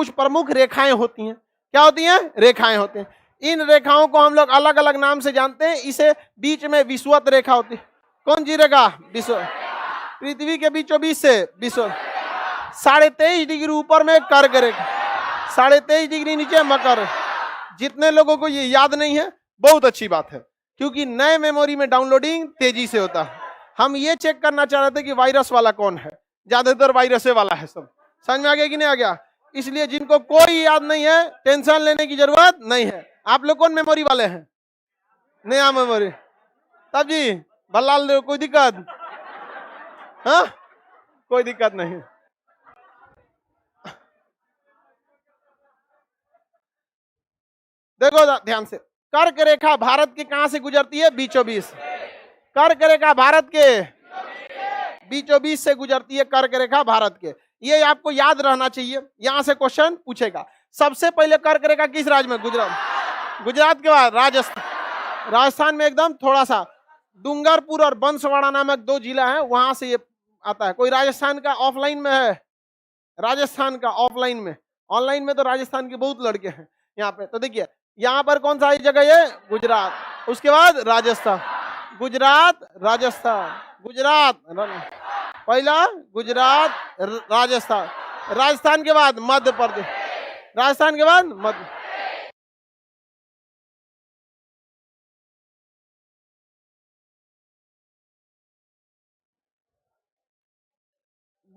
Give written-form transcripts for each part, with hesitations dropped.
कुछ प्रमुख रेखाएं होती हैं। क्या होती हैं? रेखाएं होती हैं। इन रेखाओं को हम लोग अलग अलग नाम से जानते हैं। इसे बीच में विषुवत रेखा होती है। कौन सी रेखा? विषुव। पृथ्वी के बीचों बीच से विषुवत। 23.5 डिग्री ऊपर में कर्क रेखा, 23.5 डिग्री नीचे मकर। जितने लोगों को ये याद नहीं है, बहुत अच्छी बात है, क्योंकि नए मेमोरी में डाउनलोडिंग तेजी से होता है। हम ये चेक करना चाह रहे थे कि वायरस वाला कौन है। ज्यादातर वायरस वाला है सब। समझ में आ गया कि नहीं आ गया? इसलिए जिनको कोई याद नहीं है, टेंशन लेने की जरूरत नहीं है। आप लोग कौन मेमोरी वाले हैं? नया मेमोरी। तब जी भल्लाल, कोई दिक्कत? हाँ, कोई दिक्कत नहीं। देखो ध्यान से, कर्क रेखा भारत के कहां से गुजरती है? बीचों बीच। कर्क रेखा भारत के बीचों बीच से गुजरती है। कर्क रेखा भारत के, ये आपको याद रहना चाहिए। यहां से क्वेश्चन पूछेगा। सबसे पहले कर्क रेखा किस राज्य में? गुजरात। गुजरात के बाद राजस्थान। राजस्थान में एकदम थोड़ा सा डूंगरपुर और बंसवाड़ा नामक 2 जिला है, वहां से ये आता है। कोई राजस्थान का ऑफलाइन में है? राजस्थान का ऑफलाइन में। ऑनलाइन में तो राजस्थान के बहुत लड़के हैं यहाँ पे। तो देखिए यहाँ पर कौन सा जगह है? गुजरात। उसके बाद राजस्थान। गुजरात, राजस्थान, गुजरात, पहला गुजरात, राजस्थान। राजस्थान के बाद मध्य प्रदेश। राजस्थान के बाद मध्य।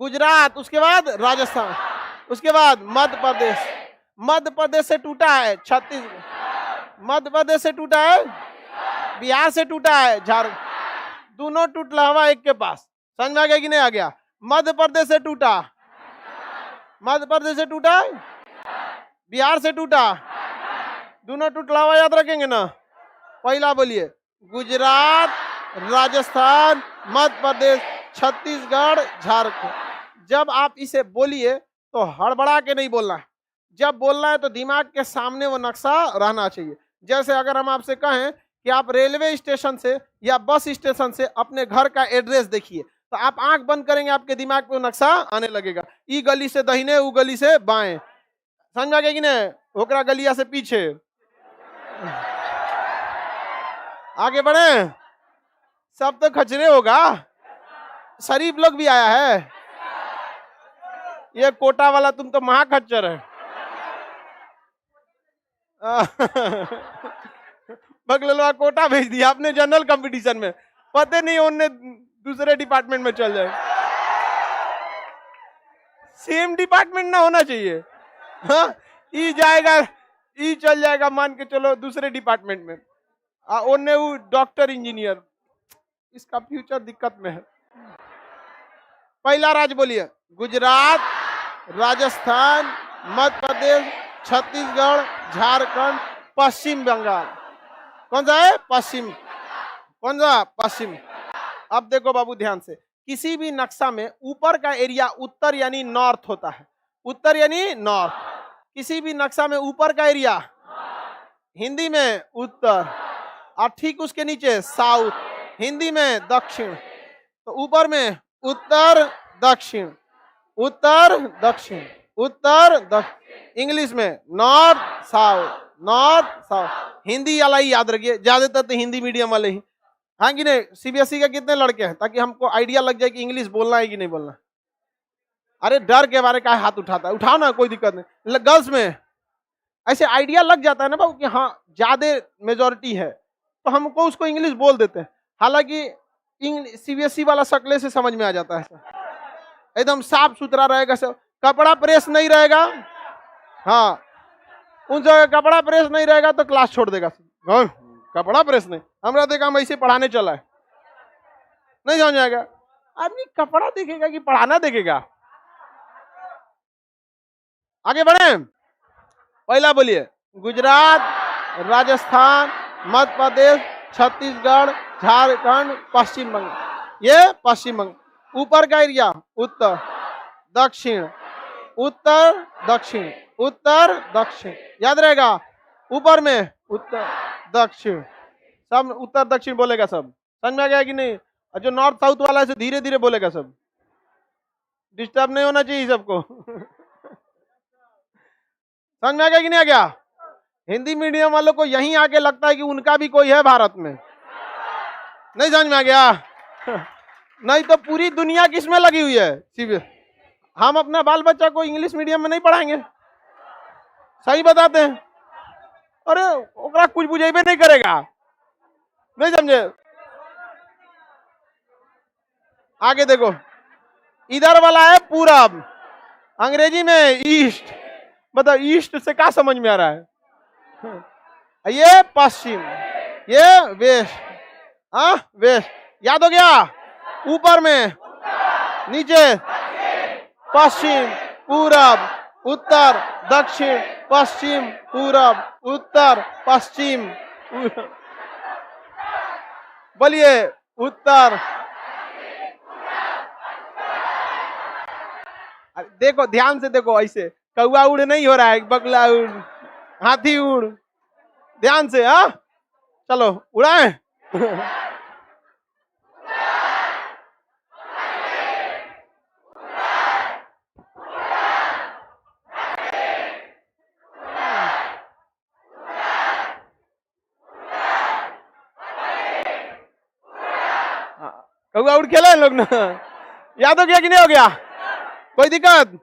गुजरात, उसके बाद राजस्थान, उसके बाद मध्य प्रदेश। मध्य प्रदेश से टूटा है छत्तीसगढ़। मध्य प्रदेश से टूटा है, बिहार से टूटा है झारखंड। दोनों टूटला हवा एक के पास। समझ में आ गया कि नहीं आ गया? मध्य प्रदेश से टूटा, मध्य प्रदेश से टूटा, बिहार से टूटा, दोनों टूटला हवा याद रखेंगे ना? पहला बोलिए, गुजरात, राजस्थान, मध्य प्रदेश, छत्तीसगढ़, झारखंड। जब आप इसे बोलिए तो हड़बड़ा के नहीं बोलना है। जब बोलना है तो दिमाग के सामने वो नक्शा रहना चाहिए। जैसे अगर हम आपसे कहें कि आप रेलवे स्टेशन से या बस स्टेशन से अपने घर का एड्रेस देखिए, तो आप आंख बंद करेंगे, आपके दिमाग पे नक्शा आने लगेगा। ई गली से दाहिने, उ गली से बाएं। समझ में आ गया कि नहीं? ओकरा गलिया से पीछे। आगे बढ़े, सब तो खचरे होगा। शरीफ लोग भी आया है। ये कोटा वाला तुम तो महाखच्चर है। बगलवा कोटा भेज दिया आपने जनरल कंपटीशन में। पता नहीं उनने दूसरे डिपार्टमेंट में चल जाए। सेम डिपार्टमेंट ना होना चाहिए। हाँ, ई जाएगा, ई चल जाएगा, मान के चलो दूसरे डिपार्टमेंट में। उनने वो डॉक्टर इंजीनियर, इसका फ्यूचर दिक्कत में है। पहला राज्य बोलिए, गुजरात, राजस्थान, मध्य प्रदेश, छत्तीसगढ़, झारखंड, पश्चिम बंगाल। कौन सा है? पश्चिम। कौन सा? पश्चिम। अब देखो बाबू ध्यान से, किसी भी नक्शा में ऊपर का एरिया उत्तर यानी नॉर्थ होता है। उत्तर यानी नॉर्थ। किसी भी नक्शा में ऊपर का एरिया हिंदी में उत्तर, और ठीक उसके नीचे साउथ, हिंदी में दक्षिण। तो ऊपर में उत्तर दक्षिण, उत्तर दक्षिण, उत्तर दक्षिण। इंग्लिश में north south, north south. Hindi वाला ही याद रखिए, ज्यादातर तो हिंदी मीडियम वाले ही। हाँ कि नहीं? सीबीएसई का कितने लड़के हैं, ताकि हमको आइडिया लग जाए कि इंग्लिश बोलना है कि नहीं बोलना। अरे डर के बारे का हाथ उठाता है, उठाओ ना, कोई दिक्कत नहीं। गर्ल्स में ऐसे आइडिया लग जाता है ना बाबू कि हाँ ज्यादा मेजोरिटी है, तो हमको उसको इंग्लिश बोल देते हैं। हालांकि सीबीएसई वाला शक्ले से समझ में आ जाता है, एकदम साफ सुथरा रहेगा सब। कपड़ा प्रेस नहीं रहेगा, हाँ उन जगह कपड़ा प्रेस नहीं रहेगा तो क्लास छोड़ देगा। हाँ, कपड़ा प्रेस नहीं, हमरा देखा हम ऐसे पढ़ाने चला है, नहीं समझ आएगा। आदमी कपड़ा देखेगा कि पढ़ाना देखेगा? आगे बढ़े। पहला बोलिए, गुजरात, राजस्थान, मध्य प्रदेश, छत्तीसगढ़, झारखंड, पश्चिम बंगाल। ये पश्चिम बंगाल। ऊपर का एरिया उत्तर दक्षिण, उत्तर दक्षिण, उत्तर दक्षिण, याद रहेगा। ऊपर में उत्तर दक्षिण, सब उत्तर दक्षिण बोलेगा सब। समझ में आ गया कि नहीं? और जो नॉर्थ साउथ वाला है धीरे धीरे बोलेगा सब, डिस्टर्ब नहीं होना चाहिए सबको। समझ में आ गया कि नहीं आ गया? हिंदी मीडियम वालों को यहीं आके लगता है कि उनका भी कोई है भारत में। नहीं समझ में आ गया? नहीं तो पूरी दुनिया किसमें लगी हुई है? हम अपना बाल बच्चा को इंग्लिश मीडियम में नहीं पढ़ाएंगे? सही बताते हैं। अरे ओकरा कुछ बुझेबे नहीं करेगा। नहीं समझे? आगे देखो, इधर वाला है पूरब, अंग्रेजी में ईस्ट। बताओ ईस्ट से क्या समझ में आ रहा है? ये पश्चिम, ये वेस्ट। वेस्ट याद हो गया? ऊपर में, नीचे पश्चिम पूरब उत्तर दक्षिण पश्चिम पूरब उत्तर पश्चिम। बोलिए उत्तर। देखो ध्यान से देखो, ऐसे कौआ उड़ नहीं हो रहा है, बगला उड़, हाथी उड़। ध्यान से, हाँ चलो उड़ाएं। कौआ उड़ खेला है लोग ना? याद हो गया कि नहीं हो गया? कोई दिक्कत?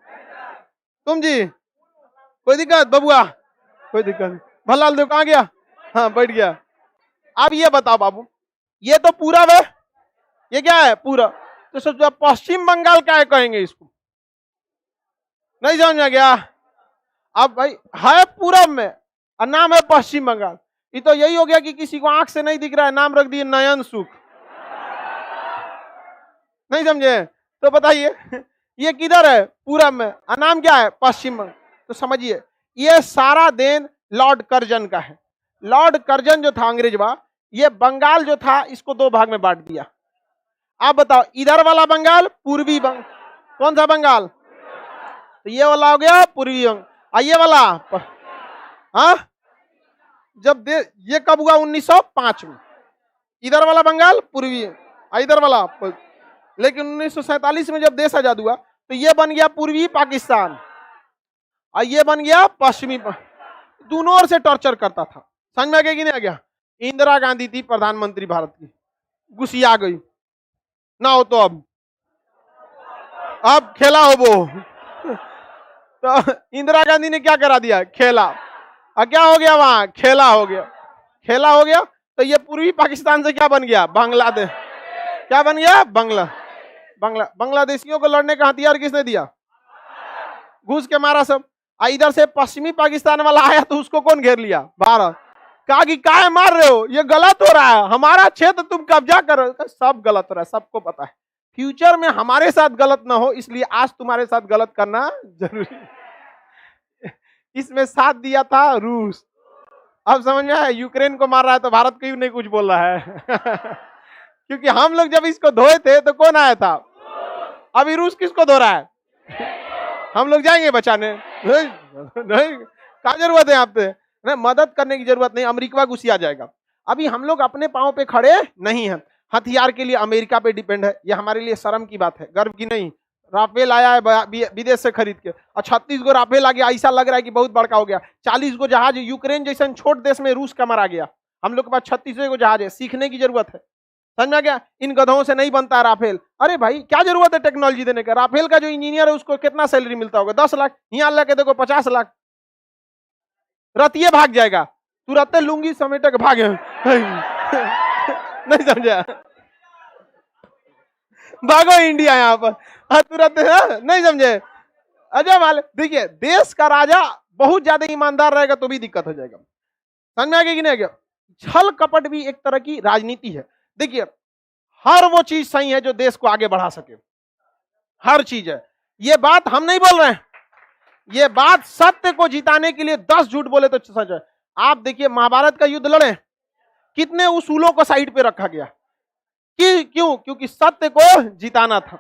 तुम जी कोई दिक्कत? बबुआ कोई दिक्कत नहीं? भल्लाल देव कहाँ गया? हाँ बैठ गया। अब ये बताओ बाबू, ये तो पूरब है, ये क्या है? पूरब। तो सोचो पश्चिम बंगाल क्या है कहेंगे इसको? नहीं समझ में गया? अब भाई है पूरब में और नाम है पश्चिम बंगाल। ये तो यही हो गया कि किसी को आंख से नहीं दिख रहा है, नाम रख दिए नयन सुख। नहीं समझे? तो बताइए ये किधर है? पूरब में, और नाम क्या है? पश्चिम बंगाल। तो समझिए ये सारा देन लॉर्ड कर्जन का है। लॉर्ड कर्जन जो था अंग्रेजवा, ये बंगाल जो था इसको दो भाग में बांट दिया। आप बताओ इधर वाला बंगाल पूर्वी बंगाल, कौन सा बंगाल? तो ये वाला हो गया पूर्वी बंगाल, ये वाला हाँ जब ये कब हुआ? 1905 में। इधर वाला बंगाल पूर्वी, इधर वाला। लेकिन 1947 में जब देश आजाद हुआ तो ये बन गया पूर्वी पाकिस्तान और ये बन गया पश्चिमी। दोनों ओर से टॉर्चर करता था। समझ में आ गया कि नहीं आ गया? इंदिरा गांधी थी प्रधानमंत्री भारत की, गुस्सिया गई ना हो तो अब खेला हो वो। तो इंदिरा गांधी ने क्या करा दिया? खेला। और क्या हो गया वहां? खेला हो गया। खेला हो गया तो ये पूर्वी पाकिस्तान से क्या बन गया? बांग्लादेश। क्या बन गया? बांग्लादेशियों को लड़ने का हथियार किसने दिया? घुस के मारा सब। इधर से पश्चिमी पाकिस्तान वाला आया तो उसको कौन घेर लिया? भारत। कहा कि काहे मार रहे हो, ये गलत हो रहा है, हमारा क्षेत्र तुम कब्जा करो। सब गलत हो रहा है, सबको पता है। फ्यूचर में हमारे साथ गलत ना हो इसलिए आज तुम्हारे साथ गलत करना जरूरी है। इसमें साथ दिया था रूस। अब समझ में आया? यूक्रेन को मार रहा है तो भारत क्यों नहीं कुछ बोल रहा है? क्योंकि हम लोग जब इसको धोए थे तो कौन आया था? अभी रूस किसको धो रहा है? हम लोग जाएंगे बचाने? नहीं क्या जरूरत है आपसे? नहीं, मदद करने की जरूरत नहीं। अमेरिका गुस्सिया जाएगा। अभी हम लोग अपने पांव पे खड़े नहीं हैं। हथियार के लिए अमेरिका पे डिपेंड है। ये हमारे लिए शर्म की बात है, गर्व की नहीं। राफेल आया है विदेश से खरीद के और 36 गो राफेल आ गया। ऐसा लग रहा है कि बहुत बड़का हो गया। 40 गो जहाज यूक्रेन जैसे छोट देश में रूस का मारा गया। हम लोग के पास 36 गो जहाज है। सीखने की जरूरत है। समझ में आ गया? इन गधों से नहीं बनता है राफेल। अरे भाई क्या जरूरत है टेक्नोलॉजी देने का? राफेल का जो इंजीनियर है उसको कितना सैलरी मिलता होगा? 10 लाख। यहाँ ला के देखो 50 लाख। रतिये भाग जाएगा, तुरंत लुंगी समेट के भागे। नहीं समझा? भागो इंडिया यहाँ पर तुरंत। नहीं समझे? अजय वाले देखिए, देश का राजा बहुत ज्यादा ईमानदार रहेगा तो भी दिक्कत हो जाएगा। समझ में आ गया कि नहीं आ गया? छल कपट भी एक तरह की राजनीति है। देखिए हर वो चीज सही है जो देश को आगे बढ़ा सके, हर चीज है। ये बात हम नहीं बोल रहे हैं, ये बात सत्य को जिताने के लिए 10 झूठ बोले तो सच है। आप देखिए महाभारत का युद्ध लड़े, कितने उसूलों को साइड पे रखा गया क्यों? क्योंकि सत्य को जिताना था।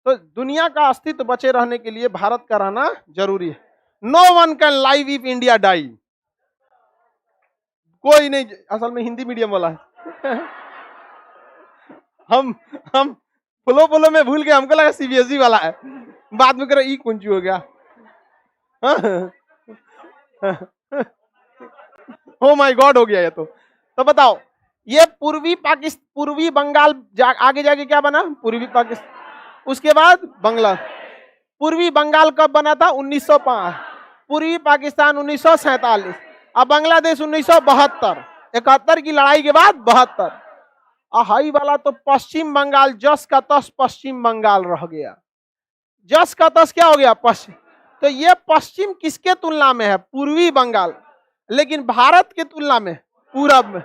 तो दुनिया का अस्तित्व बचे रहने के लिए भारत का रहना जरूरी है। No one can live if India die. कोई नहीं, असल में हिंदी मीडियम वाला है। हम फ्लो में भूल गए, हमको लगा सीबीएसई वाला है। बाद में करो ई कुंजी हो गया। ओ माय गॉड हो गया ये तो बताओ, ये पूर्वी पाकिस्तान, पूर्वी बंगाल आगे जाके क्या बना? पूर्वी पाकिस्तान। उसके बाद बांग्ला। पूर्वी बंगाल कब बना था? 1905। पूर्वी पाकिस्तान 1947। अब बांग्लादेश 1972। 71 की लड़ाई के बाद 72। हाई वाला तो पश्चिम बंगाल जस का तस पश्चिम बंगाल रह गया। जस का तस क्या हो गया? पश्चिम। तो ये पश्चिम किसके तुलना में है? पूर्वी बंगाल। लेकिन भारत की तुलना में पूरब में।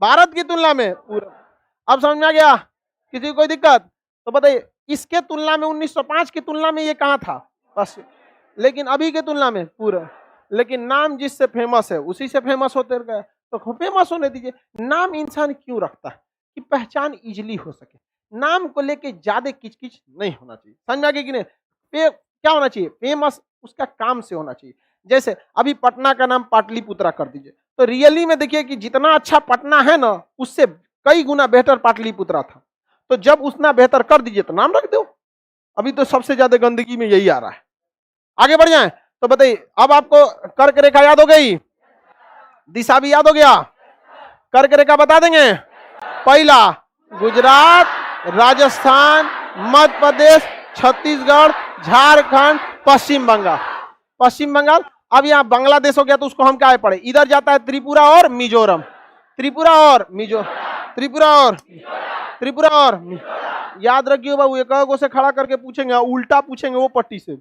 भारत की तुलना में पूरब। अब समझ में आ गया? किसी को कोई दिक्कत? तो बताइए, इसके तुलना में 1905 की तुलना में ये कहां था? पश्चिम। लेकिन अभी के तुलना में पूरब। लेकिन नाम जिससे फेमस है उसी से फेमस होते गए, तो फेमस होने दीजिए। नाम इंसान क्यों रखता है? कि पहचान इजिली हो सके। नाम को लेके ज्यादा किचकिच नहीं होना चाहिए। समझ में आ गया कि नहीं? क्या होना चाहिए? फेमस उसका काम से होना चाहिए। जैसे अभी पटना का नाम पाटलिपुत्रा कर दीजिए, तो रियली में देखिए कि जितना अच्छा पटना है ना, उससे कई गुना बेहतर पाटलिपुत्रा था। तो जब उतना बेहतर कर दीजिए तो नाम रख दो। अभी तो सबसे ज्यादा गंदगी में यही आ रहा है। आगे बढ़ जाए तो बताइए, अब आपको कर्क रेखा याद हो गई, दिशा भी याद हो गया। कर्क रेखा बता देंगे। पहला गुजरात, राजस्थान, मध्य प्रदेश, छत्तीसगढ़, झारखंड, पश्चिम बंगाल। पश्चिम बंगाल। अब यहाँ बांग्लादेश हो गया, तो उसको हम क्या पढ़े? इधर जाता है त्रिपुरा और मिजोरम। त्रिपुरा और त्रिपुरा और त्रिपुरा और याद रखिए बाबू, एक से खड़ा करके पूछेंगे, उल्टा पूछेंगे वो पट्टी से।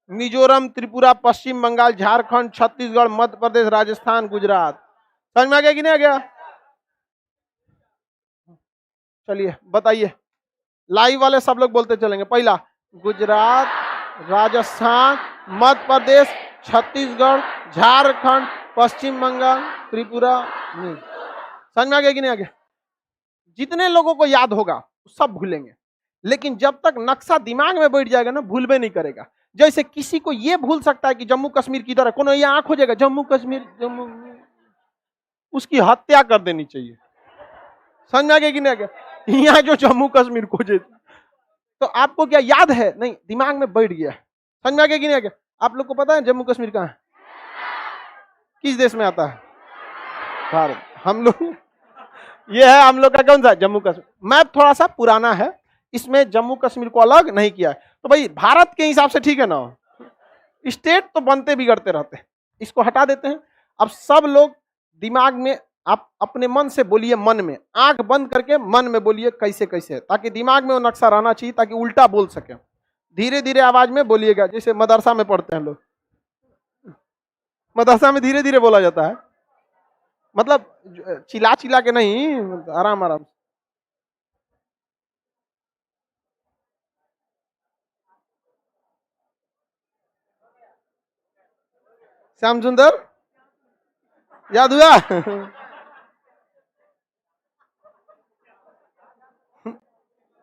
मिजोरम, त्रिपुरा, पश्चिम बंगाल, झारखंड, छत्तीसगढ़, मध्य प्रदेश, राजस्थान, गुजरात। समझ में आ गया कि नहीं आ गया? चलिए बताइए, लाइव वाले सब लोग बोलते चलेंगे। पहला गुजरात, राजस्थान, मध्य प्रदेश, छत्तीसगढ़, झारखंड, पश्चिम बंगाल, त्रिपुरा। समझ में आ गया कि नहीं आ गया? जितने लोगों को याद होगा सब भूलेंगे, लेकिन जब तक नक्शा दिमाग में बैठ जाएगा ना, भूलबे नहीं करेगा। जैसे किसी को यह भूल सकता है कि जम्मू कश्मीर किधर है, कोनो ये आंख हो जाएगा जम्मू कश्मीर, जम्मू, उसकी हत्या कर देनी चाहिए। समझ में आ गया कि नहीं आ गया? यहाँ जो जम्मू कश्मीर खोजे, तो आपको क्या याद है? नहीं, दिमाग में बैठ गया। समझ में आ गया कि नहीं आ गया? आप लोग को पता है जम्मू कश्मीर कहाँ है? किस देश में आता है? भारत। हम लोग, ये है हम लोग का कौन सा? जम्मू कश्मीर। मैप थोड़ा सा पुराना है, इसमें जम्मू कश्मीर को अलग नहीं किया है। तो भाई भारत के हिसाब से ठीक है ना? स्टेट तो बनते बिगड़ते रहते हैं, इसको हटा देते हैं। अब सब लोग दिमाग में, आप अपने मन से बोलिए, मन में आंख बंद करके मन में बोलिए कैसे कैसे, ताकि दिमाग में वो नक्शा रहना चाहिए, ताकि उल्टा बोल सके। धीरे धीरे आवाज में बोलिएगा, जैसे मदरसा में पढ़ते हैं लोग। मदरसा में धीरे धीरे बोला जाता है, मतलब चिल्ला चिल्ला के नहीं, आराम आराम। श्याम सुंदर याद हुआ?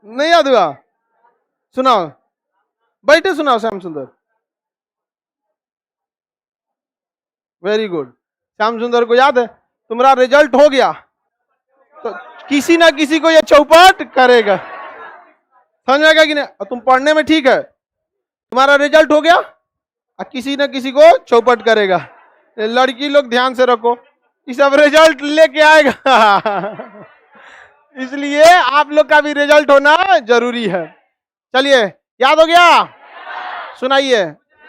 नहीं याद हुआ? सुनाओ, बैठे सुनाओ। श्याम सुंदर, वेरी गुड। श्याम सुंदर को याद है? तुम्हारा रिजल्ट हो गया तो किसी ना किसी को ये चौपट करेगा। समझ में आएगा कि नहीं? और तुम पढ़ने में ठीक है, तुम्हारा रिजल्ट हो गया और किसी ना किसी को चौपट करेगा। लड़की लोग ध्यान से रखो, ये सब रिजल्ट लेके आएगा। इसलिए आप लोग का भी रिजल्ट होना जरूरी है। चलिए, याद हो गया? सुनाइए।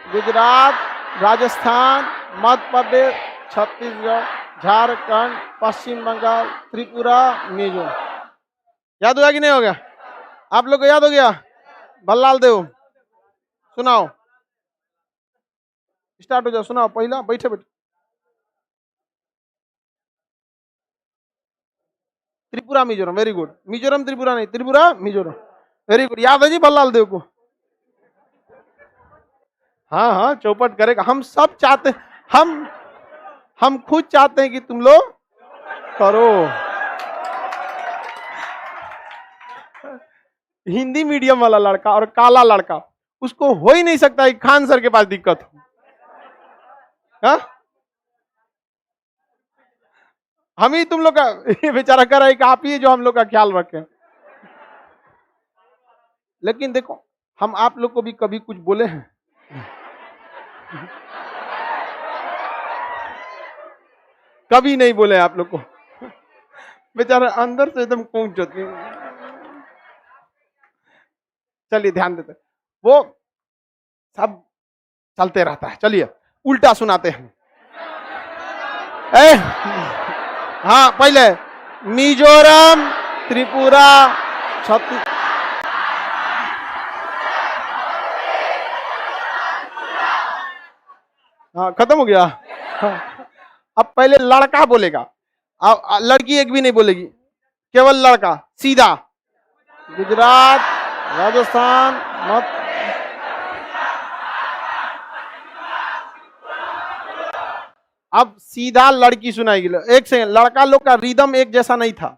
गुजरात, राजस्थान, मध्य प्रदेश, छत्तीसगढ़, झारखंड, पश्चिम बंगाल, त्रिपुरा, मिजोरम। याद हो गया कि नहीं हो गया? आप लोग को याद हो गया? भल्लाल देव सुनाओ, स्टार्ट हो जाओ, सुनाओ। पहला बैठे बैठे। Tripura Mizoram, very good. मिजोरम त्रिपुरा नहीं, त्रिपुरा मिजोरम, वेरी गुड। याद है जी भल्लाल देव को? हाँ हाँ, चौपट करेगा। हम सब चाहते, हम खुद चाहते हैं कि तुम लोग करो। हिंदी मीडियम वाला लड़का और काला लड़का, उसको हो ही नहीं सकता कि खान सर के पास दिक्कत हो। हा? हम ही तुम लोग का बेचारा कर रहे, आप ही जो हम लोग का ख्याल रखें। लेकिन देखो, हम आप लोग को भी कभी कुछ बोले हैं? कभी नहीं बोले आप लोग को, बेचारा अंदर से एकदम कूद जाती है। चलिए ध्यान देते, वो सब चलते रहता है। चलिए उल्टा सुनाते हैं। हाँ पहले मिजोरम, त्रिपुरा, छत्तीस, हाँ खत्म हो गया। हाँ। अब पहले लड़का बोलेगा, अब लड़की एक भी नहीं बोलेगी, केवल लड़का सीधा। गुजरात, राजस्थान, मध्य, अब सीधा लड़की सुनाएगी। एक सेकंड, लड़का लोग का रिदम एक जैसा नहीं था,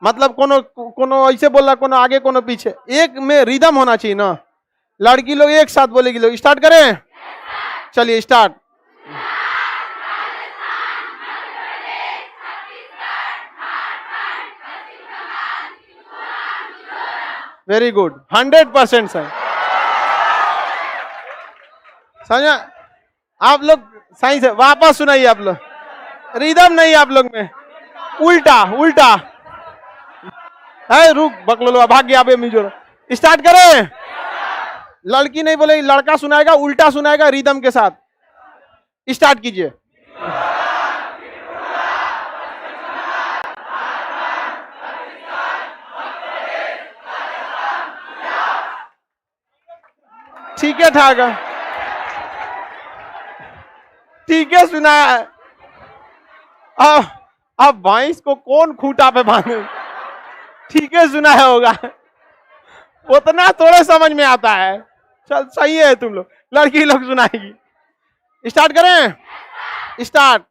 मतलब कोनो कोनो ऐसे बोला, कोनो आगे कोनो पीछे, एक में रिदम होना चाहिए ना। लड़की लोग एक साथ बोलेगी। लोग स्टार्ट करें, चलिए स्टार्ट। वेरी गुड, 100% सही। समझा आप लोग? सही से वापस सुनाइए आप लोग, रिदम नहीं आप लोग में, उल्टा उल्टा है। रुक बकलोलवा भाग गया बे मिजोरम। स्टार्ट करें। लड़की नहीं बोलेगी, लड़का सुनाएगा, उल्टा सुनाएगा रिदम के साथ। स्टार्ट कीजिए। ठीक है ठाक, ठीक है सुना है। अब भैंस को कौन खूंटा पे बांधे? ठीक है सुना है होगा, उतना थोड़े समझ में आता है। चल सही है, तुम लोग लड़की लोग सुनाएगी। स्टार्ट करें, स्टार्ट।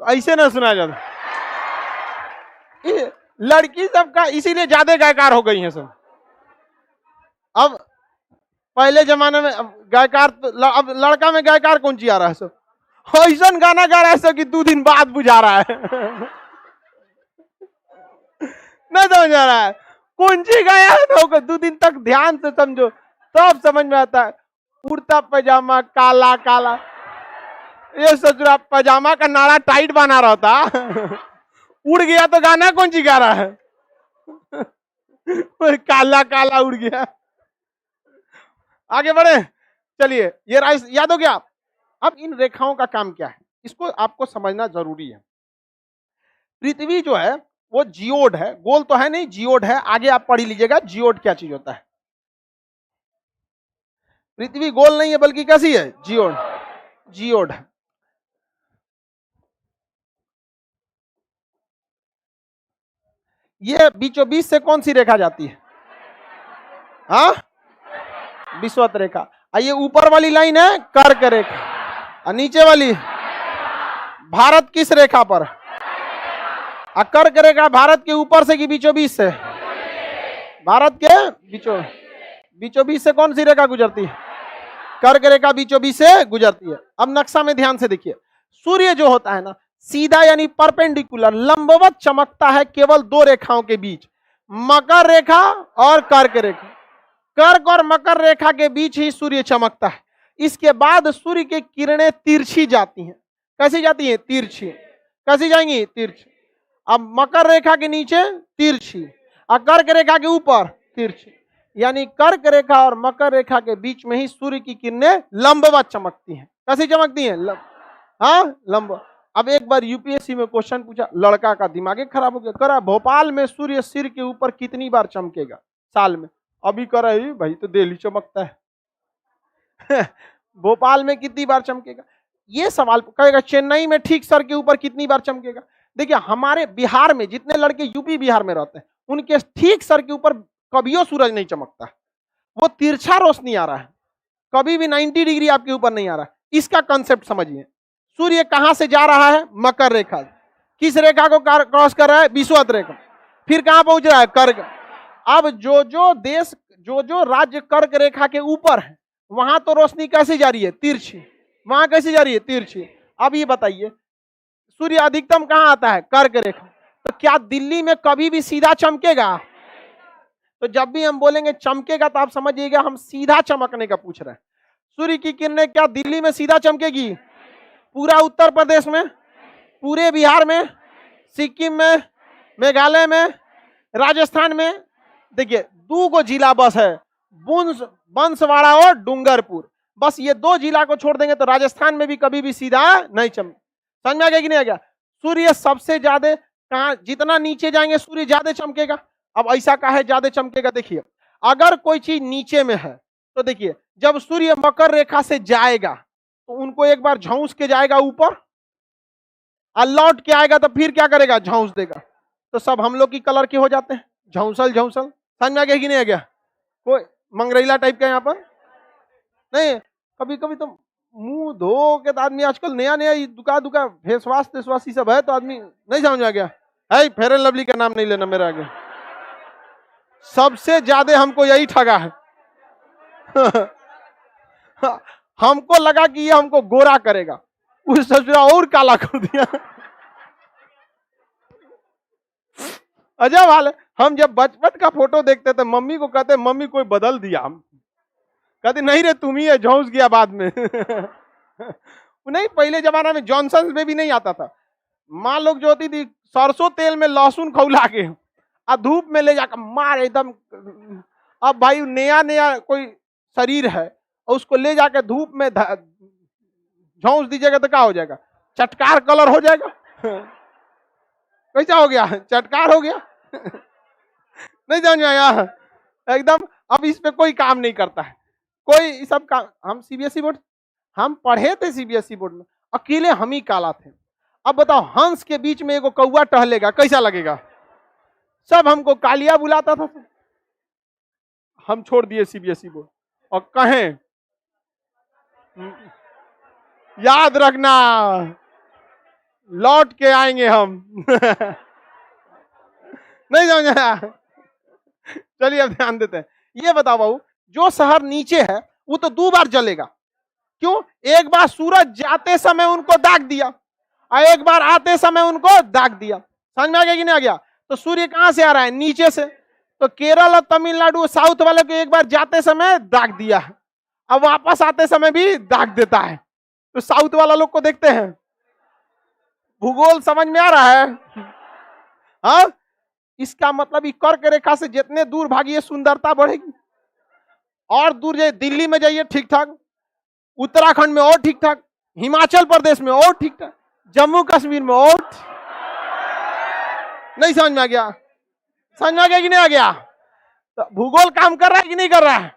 ऐसे ना सुना जाता, लड़की सबका इसीलिए ज्यादा गायकार हो गई हैं सब। अब पहले जमाने में गायकार तो, अब लड़का में गायकार कौन सी आ रहा है सब? ऐसा गाना गा रहा है सब कि 2 दिन बाद बुझा रहा है। नहीं समझ आ रहा है कौन सी गाया है तो 2 दिन तक ध्यान से समझो तब समझ में आता है। कुर्ता पजामा काला काला, ये ससुरा पजामा का नाड़ा टाइट बना रहा था। उड़ गया तो गाना कौन सी गा रहा है? काला काला उड़ गया। आगे बढ़े, चलिए ये राइस याद हो गया। अब इन रेखाओं का काम क्या है, इसको आपको समझना जरूरी है। पृथ्वी जो है वो जियोड है, गोल तो है नहीं, जियोड है। आगे आप पढ़ लीजिएगा जियोड क्या चीज होता है। पृथ्वी गोल नहीं है बल्कि कैसी है? जियोड, जियोड है। ये बीचों बीच से कौन सी रेखा जाती है? हाँ, विषुवत रेखा। ये ऊपर वाली लाइन है कर्क रेखा, और नीचे वाली भारत किस रेखा पर? कर्क रेखा भारत के ऊपर से कि बीचों बीच से? भारत के बीचों बीच से कौन सी रेखा गुजरती है? कर्क रेखा बीचों बीच से गुजरती है। अब नक्शा में ध्यान से देखिए, सूर्य जो होता है ना सीधा यानी परपेंडिकुलर लंबवत चमकता है केवल 2 रेखाओं के बीच, मकर रेखा और कर्क रेखा। कर्क और मकर रेखा के बीच ही सूर्य चमकता है। इसके बाद सूर्य की किरणें तिरछी जाती हैं। कैसी जाती हैं? तिरछी। कैसी जाएंगी? तिरछी। अब मकर रेखा के नीचे तिरछी और कर्क रेखा के ऊपर तिरछी, यानी कर्क रेखा और मकर रेखा के बीच में ही सूर्य की किरणें लंबवत चमकती हैं। कैसी चमकती हैं? हाँ लंब। अब एक बार यूपीएससी में क्वेश्चन पूछा, लड़का का दिमाग ही खराब हो गया। करा भोपाल में सूर्य सिर के ऊपर कितनी बार चमकेगा साल में? अभी कर रही भाई तो डेली चमकता है। भोपाल में कितनी बार चमकेगा? ये सवाल कहेगा चेन्नई में ठीक सर के ऊपर कितनी बार चमकेगा? देखिए हमारे बिहार में जितने लड़के यूपी बिहार में रहते हैं उनके ठीक सर के ऊपर कभियो सूरज नहीं चमकता, वो तिरछा रोशनी आ रहा है, कभी भी 90 डिग्री आपके ऊपर नहीं आ रहा है। इसका कंसेप्ट समझिए। सूर्य कहां से जा रहा है? मकर रेखा। किस रेखा को क्रॉस कर रहा है? विषुवत रेखा। फिर कहां पहुंच रहा है? कर्क। अब जो राज्य कर्क रेखा के ऊपर है वहां तो रोशनी कैसे जा रही है? तिरछी। वहां कैसे जा रही है? तिरछी। अब ये बताइए सूर्य अधिकतम कहां आता है? कर्क रेखा। तो क्या दिल्ली में कभी भी सीधा चमकेगा? तो जब भी हम बोलेंगे चमकेगा तो आप समझिएगा हम सीधा चमकने का पूछ रहे हैं। सूर्य की किरणें क्या दिल्ली में सीधा चमकेगी? पूरा उत्तर प्रदेश में, पूरे बिहार में, सिक्किम में, मेघालय में, राजस्थान में। देखिए 2 जिला बस है, बंसवाड़ा और डूंगरपुर। बस ये 2 जिला को छोड़ देंगे तो राजस्थान में भी कभी भी सीधा नहीं चमक। समझ में आ गया कि नहीं आ गया? सूर्य सबसे ज्यादा कहां, जितना नीचे जाएंगे सूर्य ज्यादा चमकेगा। अब ऐसा कहा है ज्यादा चमकेगा, देखिए अगर कोई चीज नीचे में है तो देखिए जब सूर्य मकर रेखा से जाएगा तो उनको एक बार झौंस के जाएगा ऊपर और लौट के आएगा तो फिर क्या करेगा? झौंस देगा। तो सब हम लोग की कलर के हो जाते हैं, झौंसल झौंसल। समझ में आ गया कि नहीं आ गया? कोई मंगरैला टाइप का यहाँ पर नहीं। कभी कभी तो मुंह धो के तो आदमी आजकल नया नया दुका दुका फेसवाश तेसवाश सब है तो आदमी नहीं समझ आ गया है। फेयर एंड लवली का नाम नहीं लेना मेरा आगे। सबसे ज्यादा हमको यही ठगा है। हमको लगा कि ये हमको गोरा करेगा, उस ससुरा और काला कर दिया। अजब हाल है। हम जब बचपन का फोटो देखते थे मम्मी को कहते मम्मी कोई बदल दिया, हम कहते नहीं रे तुम ही है, झौंस गया बाद में। नहीं, पहले जमाना में जॉनसन में भी नहीं आता था। माँ लोग जो होती थी सरसों तेल में लहसुन खौला के और धूप में ले जाकर मार एकदम। अब भाई नया नया कोई शरीर है और उसको ले जाकर धूप में झौंस दीजिएगा तो क्या हो जाएगा? चटकार कलर हो जाएगा। कैसा हो गया? चटकार हो गया। नहीं समझ में आया एकदम। अब इस पे कोई काम नहीं करता है, कोई सब काम। हम सीबीएसई बोर्ड, हम पढ़े थे सीबीएसई बोर्ड में, अकेले हम ही काला थे। अब बताओ हंस के बीच में एगो कौवा टहलेगा कैसा लगेगा? सब हमको कालिया बुलाता था। हम छोड़ दिए सीबीएसई बोर्ड और कहें याद रखना लौट के आएंगे हम। नहीं समझ आया? चलिए अब ध्यान देते हैं। ये बताओ बाबू, जो शहर नीचे है वो तो 2 बार जलेगा। क्यों? एक बार सूरज जाते समय उनको दाग दिया और एक बार आते समय उनको दाग दिया। समझ में आ गया कि नहीं आ गया? तो सूर्य कहां से आ रहा है? नीचे से। तो केरल और तमिलनाडु साउथ वाले को एक बार जाते समय दाग दिया है, अब वापस आते समय भी दाग देता है। तो साउथ वाला लोग को देखते हैं। भूगोल समझ में आ रहा है? हाँ, इसका मतलब कर्क रेखा से जितने दूर भागिए सुंदरता बढ़ेगी। और दूर जाइए, दिल्ली में जाइए ठीक ठाक, उत्तराखंड में और ठीक ठाक, हिमाचल प्रदेश में और ठीक ठाक, जम्मू कश्मीर में और। नहीं समझ में आ गया? समझ में आ गया कि नहीं आ गया? तो भूगोल काम कर रहा है कि नहीं कर रहा है?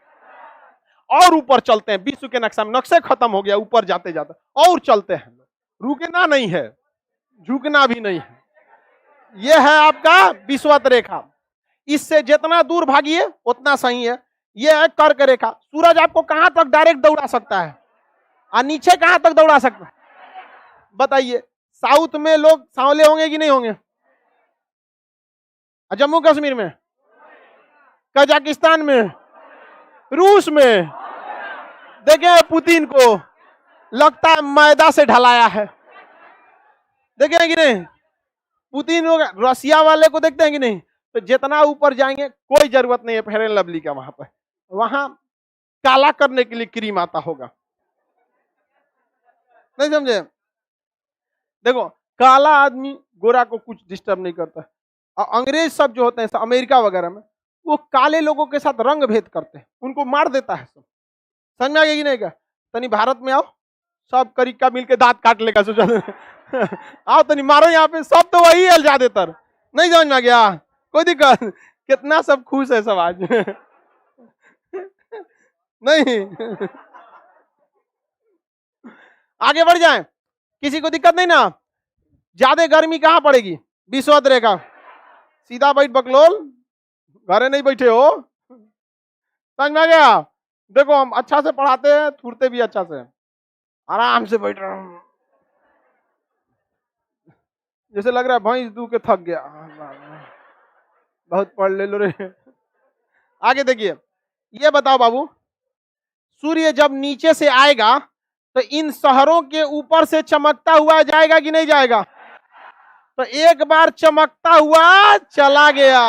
और ऊपर चलते हैं, विश्व के नक्शा में नक्शे खत्म हो गया, ऊपर जाते जाते और चलते हैं। रुकना नहीं है, झुकना भी नहीं है। यह है आपका विषुवत रेखा। इससे जितना दूर भागिए उतना सही है। यह है कर्क रेखा। सूरज आपको कहां तक डायरेक्ट दौड़ा सकता है और नीचे कहां तक दौड़ा सकता है? बताइए। साउथ में लोग सांवले होंगे कि नहीं होंगे? जम्मू कश्मीर में, कजाकिस्तान में, रूस में देखे पुतिन को लगता है मैदा से ढलाया है। देखे कि नहीं? पुतिन लोग रसिया वाले को देखते हैं कि नहीं? तो जितना ऊपर जाएंगे कोई जरूरत नहीं है फेयर एंड लवली का। वहां पर वहां काला करने के लिए क्रीम आता होगा। नहीं समझे? देखो काला आदमी गोरा को कुछ डिस्टर्ब नहीं करता। और अंग्रेज सब जो होते हैं अमेरिका वगैरह में, वो काले लोगों के साथ रंग भेद करते हैं, उनको मार देता है सब। समझ में आ गया कि नहीं? तनी भारत में आओ, सब करिका मिलके दांत काट लेगा। सोचा आओ तनी मारो यहाँ पे, सब तो वही है ज्यादातर। नहीं समझ में आ गया? कोई दिक्कत? कितना सब खुश है सब आज। नहीं आगे बढ़ जाए, किसी को दिक्कत नहीं ना? ज्यादा गर्मी कहां पड़ेगी? विषुवत रेखा। सीधा बैठ बकलोल, घरे नहीं बैठे हो। समझ में आ गया? देखो हम अच्छा से पढ़ाते हैं, थूरते भी अच्छा से, आराम से बैठ रहा हूं। जैसे लग रहा है भैंस दू के थक गया, बहुत पढ़ ले लो रे। आगे देखिए, ये बताओ बाबू, सूर्य जब नीचे से आएगा तो इन शहरों के ऊपर से चमकता हुआ जाएगा कि नहीं जाएगा? तो एक बार चमकता हुआ चला गया,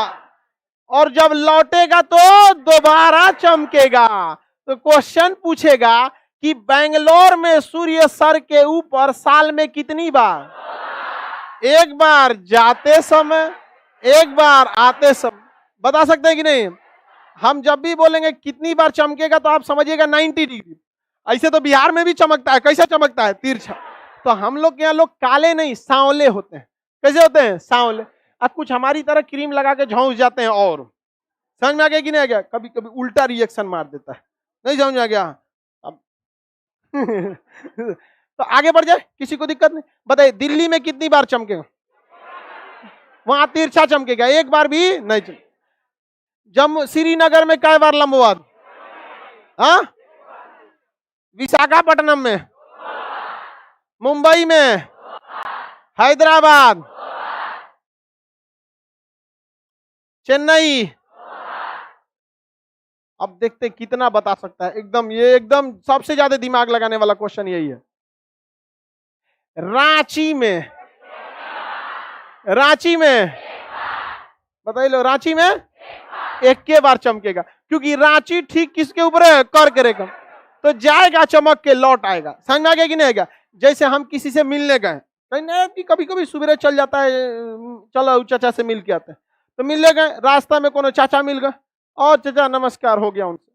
और जब लौटेगा तो दोबारा चमकेगा। तो क्वेश्चन पूछेगा कि बेंगलोर में सूर्य सर के ऊपर साल में कितनी बार? एक बार जाते समय, एक बार आते समय। बता सकते हैं कि नहीं? हम जब भी बोलेंगे कितनी बार चमकेगा तो आप समझिएगा 90 डिग्री। ऐसे तो बिहार में भी चमकता है। कैसे चमकता है? तिरछा। तो हम लोग के यहाँ लोग काले नहीं, सांवले होते हैं। कैसे होते हैं? सांवले। अब कुछ हमारी तरह क्रीम लगा के झौंस जाते हैं। और समझ में आ गया कि नहीं आ गया? कभी कभी उल्टा रिएक्शन मार देता है। नहीं समझ में आ गया? अब तो आगे बढ़ जाए, किसी को दिक्कत नहीं। बताइए दिल्ली में कितनी बार चमकेगा? वहां तिरछा चमकेगा, एक बार भी नहीं चमकेगा। जम्मू श्रीनगर में कई बार लंबवाद? हाँ? विशाखापट्टनम में, मुंबई में, हैदराबाद, चेन्नई। अब देखते कितना बता सकता है। एकदम ये एकदम सबसे ज्यादा दिमाग लगाने वाला क्वेश्चन यही है। रांची में, रांची में बताइए लो, रांची में एक के बार चमकेगा, क्योंकि रांची ठीक किसके ऊपर है? कर करेगा। तो जाएगा चमक के लौट आएगा। समझ में आ गया कि नहीं आएगा? जैसे हम किसी से मिलने गए, कभी कभी सुबह चल जाता है, चलो चाचा से मिल के आते हैं। तो मिलने गए, रास्ता में कोनो चाचा मिल गए, और चाचा नमस्कार हो गया, उनसे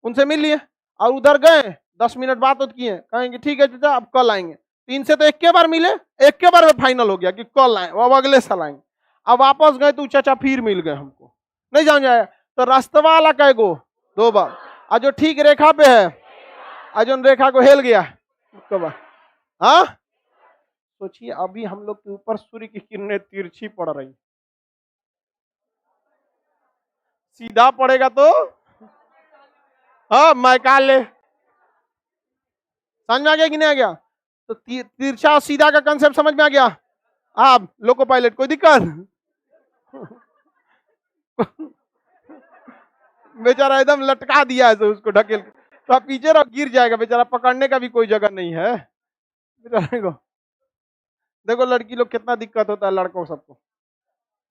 उनसे मिल लिए। और उधर गए, 10 मिनट बात किए, कहेंगे ठीक है चाचा अब कल आएंगे। तो इनसे तो एक के बार मिले, एक के बार में फाइनल हो गया कि कल आए, अब अगले साल आएंगे। अब वापस गए तो चाचा फिर मिल गए हमको, नहीं जान जाए। तो रास्ता वाला कहे गो 2 बार, और जो ठीक रेखा पे है, और जो रेखा को हेल गया उसके बाद। हाँ सोचिए, अभी हम लोग के ऊपर सूर्य की किरणें तिरछी पड़ रही, सीधा पड़ेगा तो हाँ मैकाल ले। समझ में आ गया कि नहीं आ गया? तो तिरछा और सीधा का कंसेप्ट समझ में आ गया? आप लोको पायलट कोई दिक्कत? बेचारा एकदम लटका दिया है तो उसको ढकेल के, तो आप पीछे रहो गिर जाएगा बेचारा, पकड़ने का भी कोई जगह नहीं है बेचारे को। देखो लड़की लोग कितना दिक्कत होता है, लड़कों सबको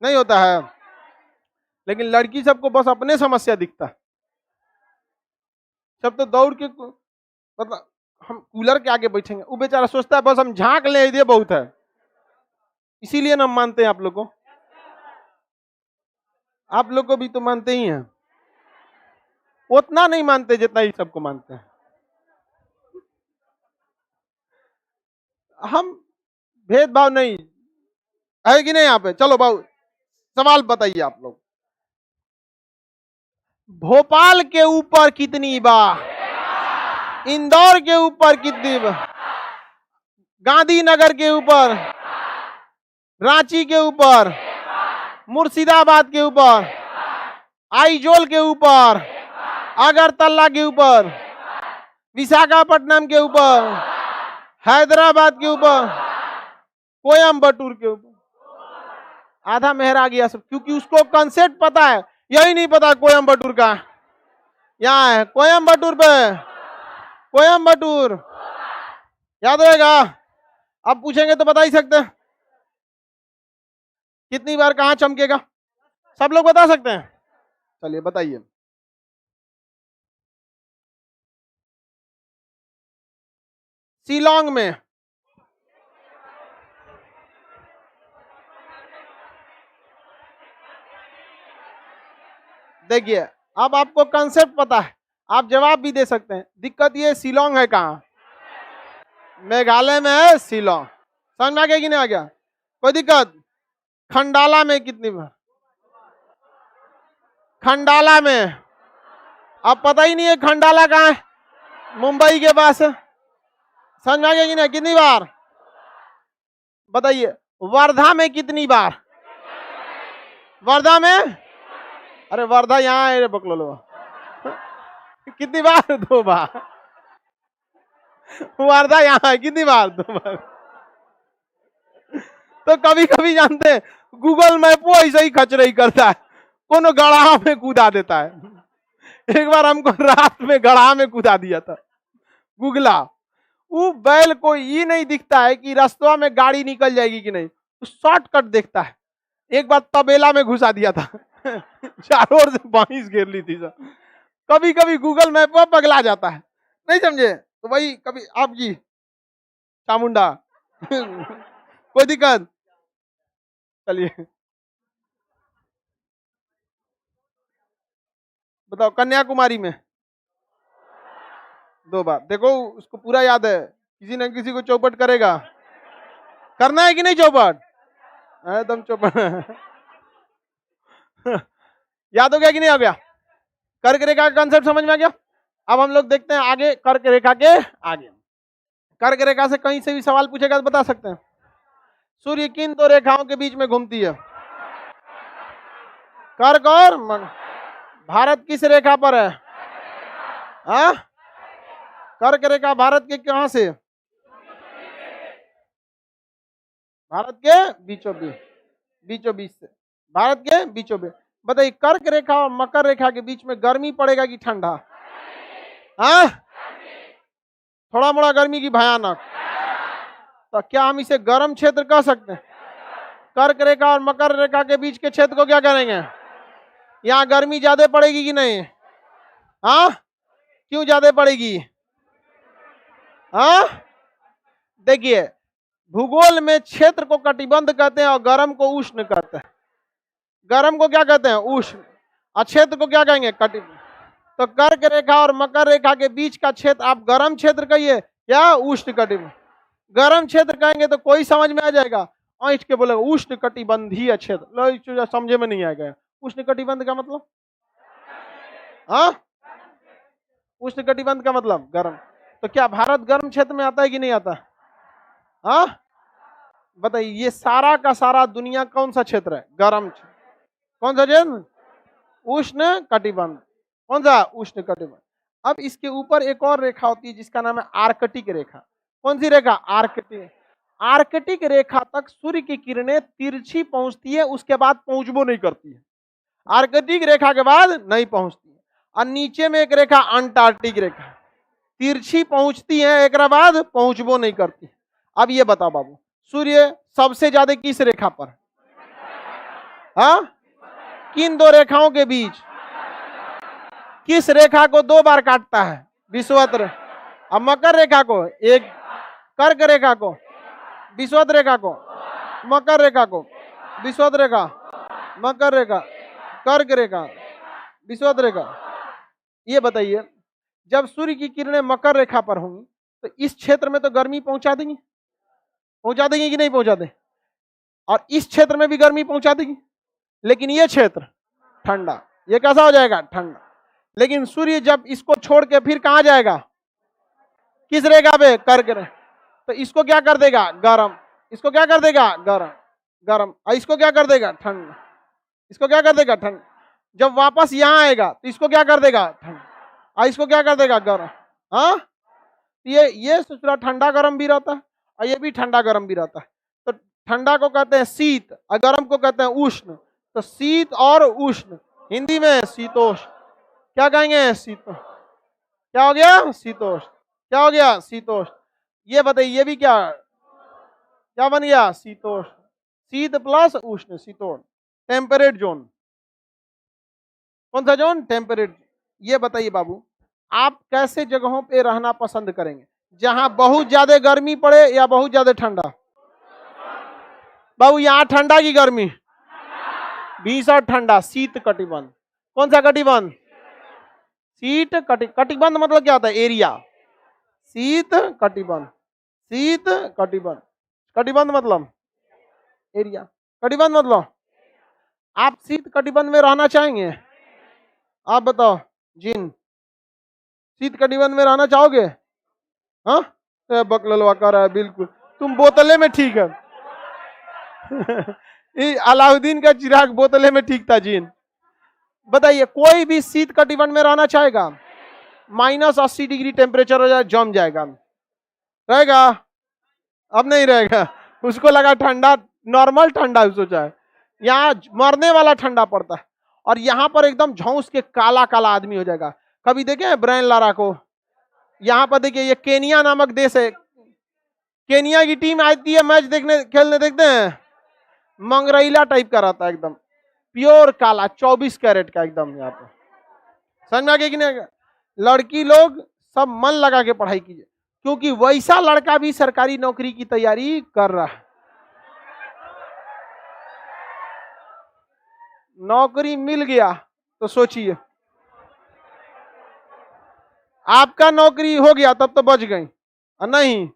नहीं होता है, लेकिन लड़की सबको बस अपने समस्या दिखता है। सब तो दौड़ के मतलब हम कूलर के आगे बैठेंगे, वो बेचारा सोचता है बस हम झांक ले, ये बहुत है। इसीलिए ना हम मानते हैं आप लोग को, आप लोग को भी तो मानते ही हैं, उतना नहीं मानते जितना ही सबको मानते हैं। हम भेदभाव नहीं है कि नहीं यहाँ पे? चलो बाबू सवाल बताइए आप लोग। भोपाल के ऊपर कितनी बार? इंदौर के ऊपर कितनी बार? गांधीनगर के ऊपर, रांची के ऊपर, मुर्शिदाबाद के ऊपर, आइजोल के ऊपर, अगरतला के ऊपर, विशाखापट्टनम के ऊपर, हैदराबाद के ऊपर, कोयम्बटूर के ऊपर। आधा मेहर आ गया सब, क्योंकि उसको कंसेप्ट पता है, यही नहीं पता कोयम्बटूर का। यहाँ है कोयम्बटूर पे, कोयम्बटूर याद रहेगा। अब पूछेंगे तो बता ही सकते हैं कितनी बार कहां चमकेगा? सब लोग बता सकते हैं? चलिए बताइए। शिलोंग में, देखिए अब आपको कंसेप्ट पता है, आप जवाब भी दे सकते हैं। दिक्कत ये शिलोंग है कहाँ? मेघालय में है शिलोंग। समझ में आ गया कि नहीं आ गया? कोई दिक्कत? खंडाला में कितनी बार? खंडाला में, अब पता ही नहीं है खंडाला कहाँ है, मुंबई के पास है। समझ में आ गया कि नहीं? कितनी बार बताइए? वर्धा में कितनी बार? वर्धा में, अरे वर्धा यहाँ है रे बकलो। कितनी बार? 2 बार। वर्धा यहाँ है, कितनी बार? 2 बार। तो कभी कभी जानते हैं गूगल मैप वो ऐसे ही खचरई करता है, कोनो गढ़ा में कूदा देता है। एक बार हमको रात में गढ़ा में कूदा दिया था गुगला। वो बैल को ये नहीं दिखता है कि रास्ता में गाड़ी निकल जाएगी कि नहीं, तो शॉर्टकट देखता है। एक बार तबेला में घुसा दिया था चारों ओर से भैंस घेर ली थी सब। कभी कभी गूगल मैप पर पगला जाता है, नहीं समझे? तो वही कभी आप जी चामुंडा कोई दिक्कत? चलिए बताओ, कन्याकुमारी में 2 बार, देखो उसको पूरा याद है, किसी न किसी को चौपट करेगा। करना है कि नहीं चौपट? एकदम चौपट याद हो गया कि नहीं हो गया? कर्क रेखा का कॉन्सेप्ट समझ में आ गया? अब हम लोग देखते हैं आगे कर्क रेखा के आगे। कर्क रेखा से कहीं से भी सवाल पूछेगा तो बता सकते हैं। सूर्य किन 2 रेखाओं के बीच में घूमती है? कर्क और भारत किस रेखा पर है? हाँ, कर्क रेखा भारत के कहां से? भारत के बीचों बीच से, भारत के बीचों बीच। बताइए, कर्क रेखा और मकर रेखा के बीच में गर्मी पड़ेगा कि ठंडा? हाँ, थोड़ा मोड़ा गर्मी की भयानक। तो क्या हम इसे गर्म क्षेत्र कह सकते हैं? कर्क रेखा और मकर रेखा के बीच के क्षेत्र को क्या करेंगे? यहाँ गर्मी ज्यादा पड़ेगी कि नहीं? हाँ, क्यों ज्यादा पड़ेगी? हाँ, देखिए भूगोल में क्षेत्र को कटिबंध कहते हैं और गर्म को उष्ण कहते हैं। गर्म को क्या कहते हैं? उष्ण। और क्षेत्र को क्या कहेंगे? कटिबंध। तो कर्क रेखा और मकर रेखा के बीच का क्षेत्र आप गर्म क्षेत्र कहिए या उष्ण कटिबंध? गर्म क्षेत्र कहेंगे तो कोई समझ में आ जाएगा, ऐठ के बोले उष्ण कटिबंधीय क्षेत्र, समझे में नहीं आएगा। उष्ण कटिबंध का मतलब? हाँ, उष्ण कटिबंध का मतलब गर्म। तो क्या भारत गर्म क्षेत्र में आता है कि नहीं आता? हाँ, बताइए, ये सारा का सारा दुनिया कौन सा क्षेत्र है? गर्म क्षेत्र। कौन सा क्षेत्र? उष्ण कटिबंध। कौन सा? उष्ण कटिबंध। अब इसके ऊपर एक और रेखा होती है जिसका नाम है आर्कटिक रेखा। कौन सी रेखा? आर्कटिक। आर्कटिक रेखा तक सूर्य की किरणें तिरछी पहुंचती है, उसके बाद पहुंचबो नहीं करती है। आर्कटिक रेखा के बाद नहीं पहुंचती है। और नीचे में एक रेखा अंटार्कटिक रेखा, तिरछी पहुंचती है, एक बाद पहुंचबो नहीं करती। अब ये बताओ बाबू, सूर्य सबसे ज्यादा किस रेखा पर? हाँ, किन 2 रेखाओं के बीच? किस रेखा को 2 बार काटता है? विषुवत रेखा। अब मकर रेखा को एक, कर्क रेखा को, विषुवत रेखा को, मकर रेखा को, विषुवत रेखा, मकर रेखा, कर्क रेखा, विषुवत रेखा। ये बताइए, जब सूर्य की किरणें मकर रेखा पर होंगी तो इस क्षेत्र में तो गर्मी पहुंचा देंगी कि नहीं पहुंचा दें? और इस क्षेत्र में भी गर्मी पहुंचा देगी, लेकिन ये क्षेत्र ठंडा। ये कैसा हो जाएगा? ठंडा। लेकिन सूर्य जब इसको छोड़ के फिर कहां जाएगा? किस रेखा पे? कर्क रेखा। तो इसको क्या कर देगा? गर्म। इसको क्या कर देगा? गर्म। गर्म। और इसको क्या कर देगा? ठंडा। इसको क्या कर देगा? ठंडा। जब वापस यहां आएगा तो इसको क्या कर देगा? ठंडा। और इसको क्या कर देगा? गर्म। हाँ, ये थोड़ा ठंडा गर्म भी रहता है और ये भी ठंडा गर्म भी रहता है। तो ठंडा को कहते हैं शीत और गर्म को कहते हैं उष्ण। तो शीत और उष्ण, हिंदी में शीतोष्ण। क्या कहेंगे? शीतोष्ण। क्या हो गया? शीतोष्ण। क्या हो गया? शीतोष्ण। ये बताइए, ये भी क्या बन गया? शीतोष्ण। शीत प्लस उष्ण, शीतोष्ण। Temperate zone. कौन सा जोन? टेम्परेट। ये बताइए बाबू, आप कैसे जगहों पे रहना पसंद करेंगे? जहां बहुत ज्यादा गर्मी पड़े या बहुत ज्यादा ठंडा? बाबू यहाँ ठंडा की गर्मी? भीषण ठंडा, शीत कटिबंध। कौन सा कटिबंध? शीत कटिबंध मतलब क्या होता है? एरिया। शीत कटिबंध, शीत कटिबंध। कटिबंध मतलब एरिया, कटिबंध मतलब आप शीत कटिबंध में रहना चाहेंगे? आप बताओ जिन, शीत कटिबंध में रहना चाहोगे? हाँ, बकललवा कर रहा है, बिल्कुल तुम बोतले में ठीक है अलाउद्दीन का चिराग बोतले में ठीक था जिन। बताइए, कोई भी शीत कटिबंध में रहना चाहेगा? -80 डिग्री टेम्परेचर हो जाए, जम जाएगा। रहेगा? अब नहीं रहेगा। उसको लगा ठंडा, नॉर्मल ठंडा सोचा है। यहाँ मरने वाला ठंडा पड़ता है और यहाँ पर एकदम झौंस के काला काला आदमी हो जाएगा। कभी देखे ब्रायन लारा को? यहाँ पर देखिए, ये केनिया नामक देश है। केनिया की टीम आती है मैच देखने, खेलने, देखते हैं? मंगरैला टाइप का रहता है, एकदम प्योर काला, 24 कैरेट का एकदम। यहाँ पे समझ में आ गया कि नहीं? लड़की लोग सब मन लगा के पढ़ाई कीजिए, क्योंकि वैसा लड़का भी सरकारी नौकरी की तैयारी कर रहा है। नौकरी मिल गया तो सोचिए, आपका नौकरी हो गया तब तो बच गई, नहीं।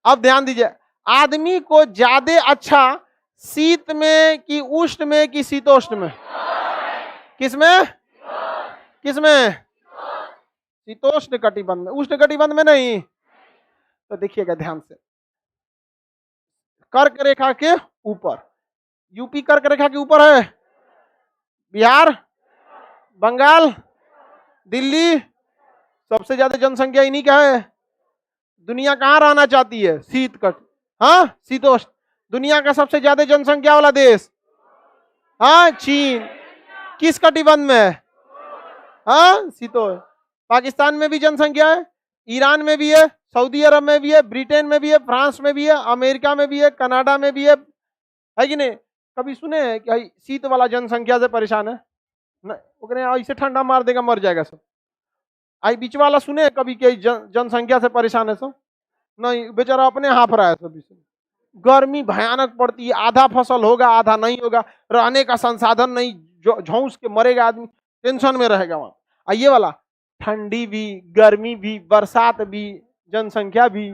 अब ध्यान दीजिए, आदमी को ज्यादा अच्छा शीत में कि उष्ण में कि शीतोष्ण में? किसमें? किसमें? शीतोष्ण कटिबंध में, उष्ण कटिबंध में नहीं। तो देखिएगा ध्यान से, कर्क रेखा के ऊपर, यूपी कर्क रेखा के ऊपर है, बिहार, बंगाल, दिल्ली, सबसे ज्यादा जनसंख्या इन्हीं का है। दुनिया कहाँ रहना चाहती है? शीत कट, हाँ शीतोष्ण। दुनिया का सबसे ज्यादा जनसंख्या वाला देश, हाँ चीन। किस कटिबंध में है? हाँ शीतोष्ण। पाकिस्तान में भी जनसंख्या है, ईरान में भी है, सऊदी अरब में भी है, ब्रिटेन में भी है, फ्रांस में भी है, अमेरिका में भी है, कनाडा में भी है कि नहीं? कभी सुने हैं कि शीत वाला जनसंख्या से परेशान है? ऐसे ठंडा मार देगा मर जाएगा सब। आई बीच वाला सुने कभी कि जनसंख्या से परेशान है सब? नहीं, बेचारा अपने हाफ रहा है सब। गर्मी भयानक पड़ती है, आधा फसल होगा आधा नहीं होगा, रहने का संसाधन नहीं, झौंस के मरेगा आदमी, टेंशन में रहेगा वहां। ये वाला ठंडी भी, गर्मी भी, बरसात भी, जनसंख्या भी।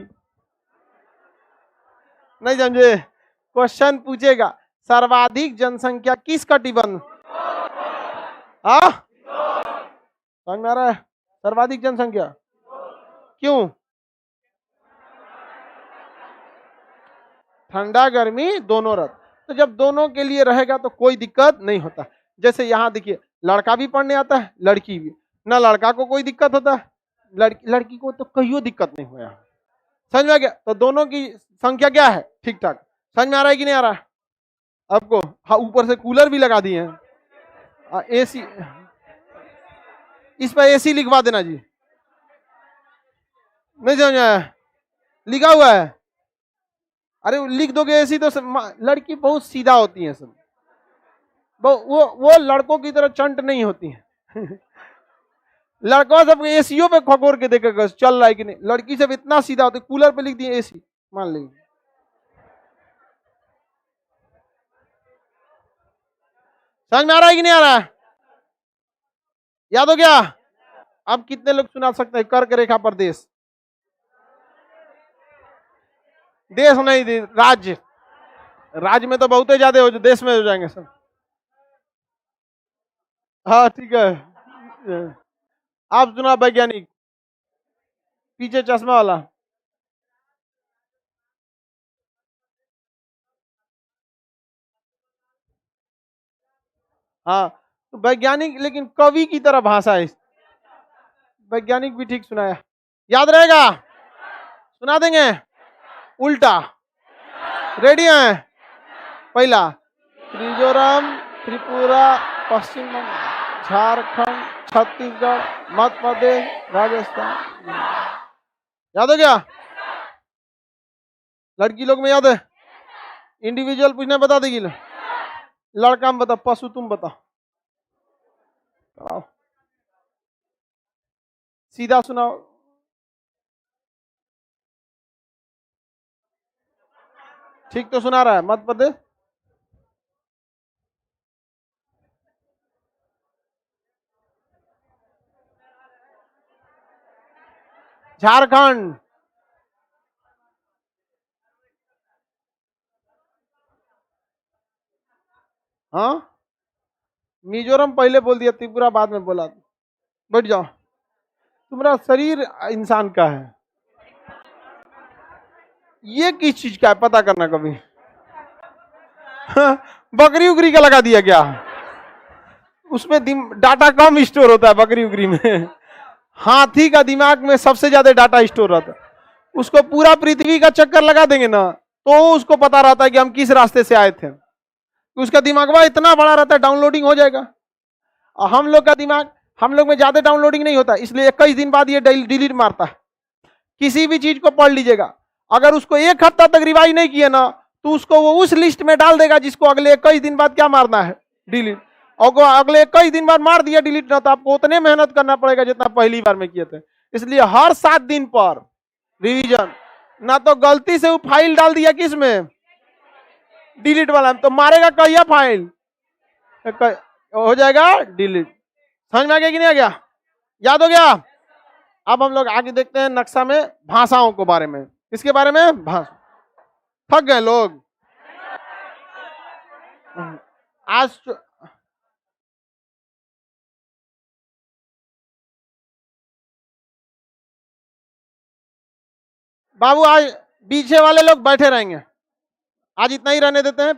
नहीं समझे? क्वेश्चन पूछेगा, सर्वाधिक जनसंख्या किस कटिबंध? समझ में आ रहा है? सर्वाधिक जनसंख्या क्यों? ठंडा गर्मी दोनों रह, तो जब दोनों के लिए रहेगा तो कोई दिक्कत नहीं होता। जैसे यहाँ देखिए, लड़का भी पढ़ने आता है, लड़की भी, ना लड़का को कोई दिक्कत होता है, लड़की को तो कहीं दिक्कत नहीं हुआ। समझ में आ गया? तो दोनों की संख्या क्या है? ठीक ठाक। समझ में आ रहा है कि नहीं आ रहा है आपको? हाँ, ऊपर से कूलर भी लगा दिए हैं, एसी, इस पर एसी लिखवा देना जी। नहीं समझ आया? लिखा हुआ है, अरे लिख दोगे एसी तो लड़की बहुत सीधा होती है सब, वो लड़कों की तरह चंट नहीं होती है। लड़कों सब एसीओ पे खगोर के देखेगा चल रहा है कि नहीं, लड़की सब इतना सीधा होती, कूलर पे लिख दिए एसी, मान लीजिए। समझ में आ रहा है कि नहीं आ रहा है? याद हो गया? अब कितने लोग सुना सकते हैं कर्क रेखा पर देश? देश नहीं, राज्य। राज्य में तो बहुत ही ज्यादा हो, देश में हो जाएंगे सब। हाँ ठीक है। आप सुना वैज्ञानिक, पीछे चश्मा वाला। हाँ, तो वैज्ञानिक लेकिन कवि की तरह भाषा है, वैज्ञानिक भी ठीक सुनाया, याद रहेगा? सुना देंगे उल्टा। रेडी हैं? पहला, मिजोरम, त्रिपुरा, पश्चिम बंगाल, झारखंड, छत्तीसगढ़, मध्य प्रदेश, राजस्थान। याद हो गया? लड़की लोग में याद है? इंडिविजुअल पूछना बता देगी। लड़का में बता, पशु तुम बताओ, सीधा सुनाओ। ठीक तो सुना रहा है? मध्य प्रदेश, झारखंड, हाँ मिजोरम पहले बोल दिया, त्रिपुरा बाद में बोला। बैठ जाओ, तुम्हारा शरीर इंसान का है, ये किस चीज का है पता करना कभी। बकरी उकरी का लगा दिया क्या? उसमें डाटा कम स्टोर होता है बकरी उकरी में। हाथी का दिमाग में सबसे ज्यादा डाटा स्टोर रहता है, उसको पूरा पृथ्वी का चक्कर लगा देंगे ना तो उसको पता रहता है कि हम किस रास्ते से आए थे। उसका दिमाग वह इतना बड़ा रहता है, डाउनलोडिंग हो जाएगा। और हम लोग का दिमाग, हम लोग में ज्यादा डाउनलोडिंग नहीं होता, इसलिए 21 दिन बाद ये डिलीट मारता है। किसी भी चीज को पढ़ लीजिएगा, अगर उसको एक हफ्ता तक रिवाइज नहीं किए ना तो उसको वो उस लिस्ट में डाल देगा जिसको अगले 21 दिन बाद क्या मारना है, डिलीट। और अगले 21 दिन बाद मार दिया डिलीट ना, तो आपको उतने मेहनत करना पड़ेगा जितना पहली बार में किए थे। इसलिए हर 7 दिन पर रिवीजन। ना तो गलती से वो फाइल डाल दिया किस में, डिलीट वाला में, तो मारेगा कहिया फाइल, हो जाएगा डिलीट। समझ में आ गया कि नहीं आ गया, याद हो गया। अब हम लोग आगे देखते हैं नक्शा में भाषाओं के बारे में। किसके बारे में, भाषा। थक गए लोग आज। बाबू आज पीछे वाले लोग बैठे रहेंगे, आज इतना ही रहने देते हैं।